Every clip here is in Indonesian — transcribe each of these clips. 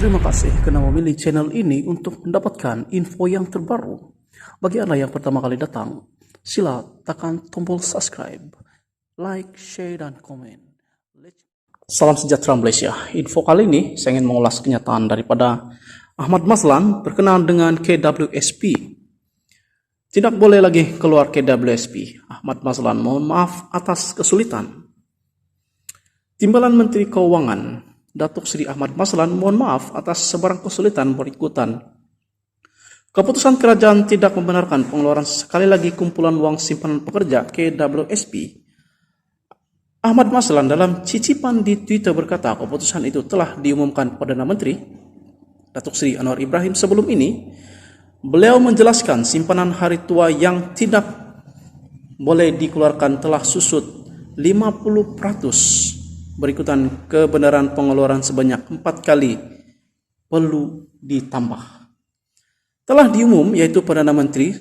Terima kasih karena memilih channel ini untuk mendapatkan info yang terbaru. Bagi Anda yang pertama kali datang, sila tekan tombol subscribe, like, share, dan komen. Salam sejahtera Malaysia. Info kali ini saya ingin mengulas kenyataan daripada Ahmad Mazlan berkenaan dengan KWSP. Tidak boleh lagi keluar KWSP. Ahmad Mazlan mohon maaf atas kesulitan. Timbalan Menteri Keuangan Datuk Seri Ahmad Mazlan mohon maaf atas sebarang kesulitan berikutan. Keputusan kerajaan tidak membenarkan pengeluaran sekali lagi kumpulan wang simpanan pekerja KWSP. Ahmad Mazlan dalam cicipan di Twitter berkata keputusan itu telah diumumkan Perdana Menteri Datuk Seri Anwar Ibrahim sebelum ini. Beliau menjelaskan simpanan hari tua yang tidak boleh dikeluarkan telah susut 50%. Berikutan kebenaran pengeluaran sebanyak 4 kali perlu ditambah. Telah diumum yaitu Perdana Menteri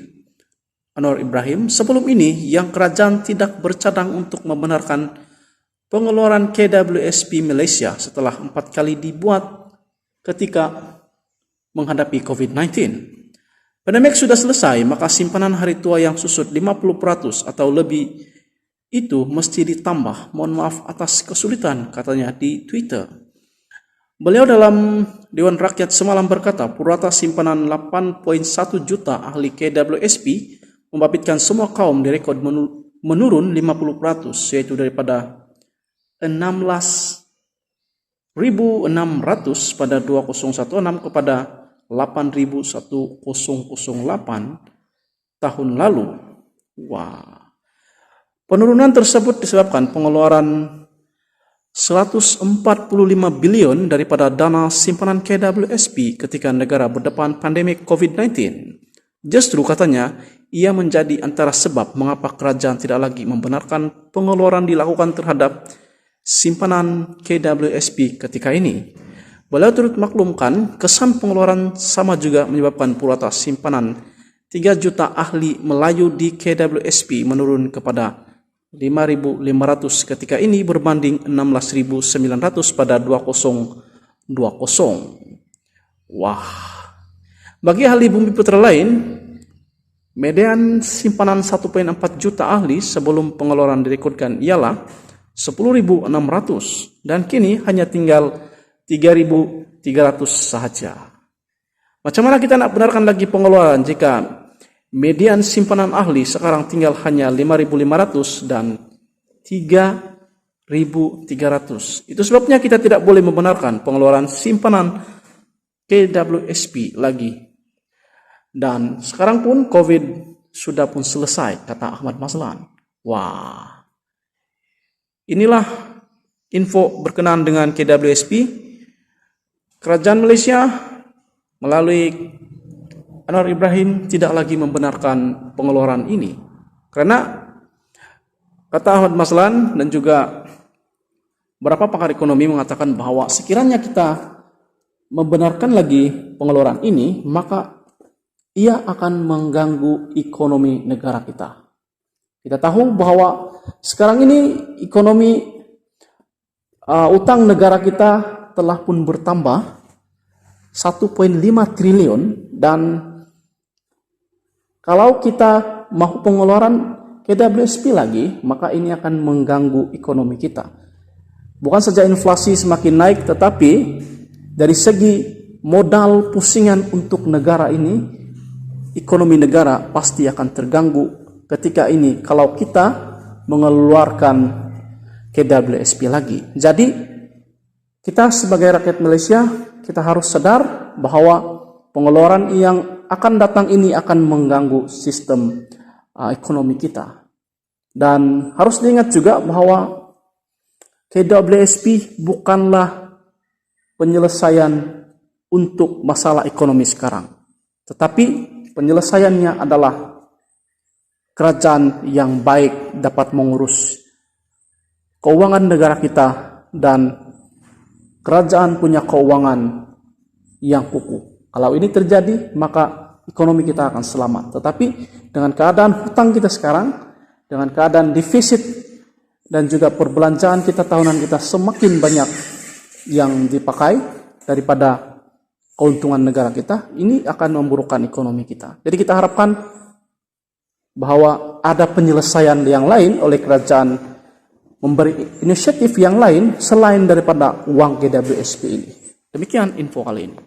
Anwar Ibrahim sebelum ini yang kerajaan tidak bercadang untuk membenarkan pengeluaran KWSP Malaysia setelah 4 kali dibuat ketika menghadapi COVID-19. Pandemik sudah selesai, maka simpanan hari tua yang susut 50% atau lebih itu mesti ditambah. Mohon maaf atas kesulitan, katanya di Twitter. Beliau dalam Dewan Rakyat semalam berkata, purata simpanan 8.1 juta ahli KWSP membabitkan semua kaum direkod menurun 50%, yaitu daripada 16.600 pada 2016 kepada 8.1008 tahun lalu. Wah. Penurunan tersebut disebabkan pengeluaran 145 bilion daripada dana simpanan KWSP ketika negara berdepan pandemik COVID-19. Justru katanya, ia menjadi antara sebab mengapa kerajaan tidak lagi membenarkan pengeluaran dilakukan terhadap simpanan KWSP ketika ini. Beliau turut maklumkan kesan pengeluaran sama juga menyebabkan purata simpanan 3 juta ahli Melayu di KWSP menurun kepada 5.500 ketika ini berbanding 16.900 pada 2020. Wah. Bagi ahli bumi putra lain, median simpanan 1.4 juta ahli sebelum pengeluaran direkodkan ialah 10.600 dan kini hanya tinggal 3.300 sahaja. Macam mana kita nak benarkan lagi pengeluaran jika median simpanan ahli sekarang tinggal hanya 5.500 dan 3.300. Itu sebabnya kita tidak boleh membenarkan pengeluaran simpanan KWSP lagi. Dan sekarang pun COVID sudah pun selesai, kata Ahmad Mazlan. Wah. Inilah info berkenaan dengan KWSP. Kerajaan Malaysia melalui Anwar Ibrahim tidak lagi membenarkan pengeluaran ini. Karena kata Ahmad Mazlan dan juga beberapa pakar ekonomi mengatakan bahwa sekiranya kita membenarkan lagi pengeluaran ini, maka ia akan mengganggu ekonomi negara kita. Kita tahu bahwa sekarang ini ekonomi utang negara kita telah pun bertambah 1.5 triliun dan kalau kita mau pengeluaran KWSP lagi, maka ini akan mengganggu ekonomi kita. Bukan saja inflasi semakin naik, tetapi dari segi modal pusingan untuk negara ini, ekonomi negara pasti akan terganggu ketika ini kalau kita mengeluarkan KWSP lagi. Jadi, kita sebagai rakyat Malaysia, kita harus sadar bahwa pengeluaran yang akan datang ini akan mengganggu sistem ekonomi kita. Dan harus diingat juga bahwa KWSP bukanlah penyelesaian untuk masalah ekonomi sekarang. Tetapi penyelesaiannya adalah kerajaan yang baik dapat mengurus keuangan negara kita dan kerajaan punya keuangan yang kukuh. Kalau ini terjadi, maka ekonomi kita akan selamat. Tetapi dengan keadaan hutang kita sekarang, dengan keadaan defisit dan juga perbelanjaan kita tahunan kita semakin banyak yang dipakai daripada keuntungan negara kita, ini akan memburukkan ekonomi kita. Jadi kita harapkan bahwa ada penyelesaian yang lain oleh kerajaan, memberi inisiatif yang lain selain daripada uang GWSP ini. Demikian info kali ini.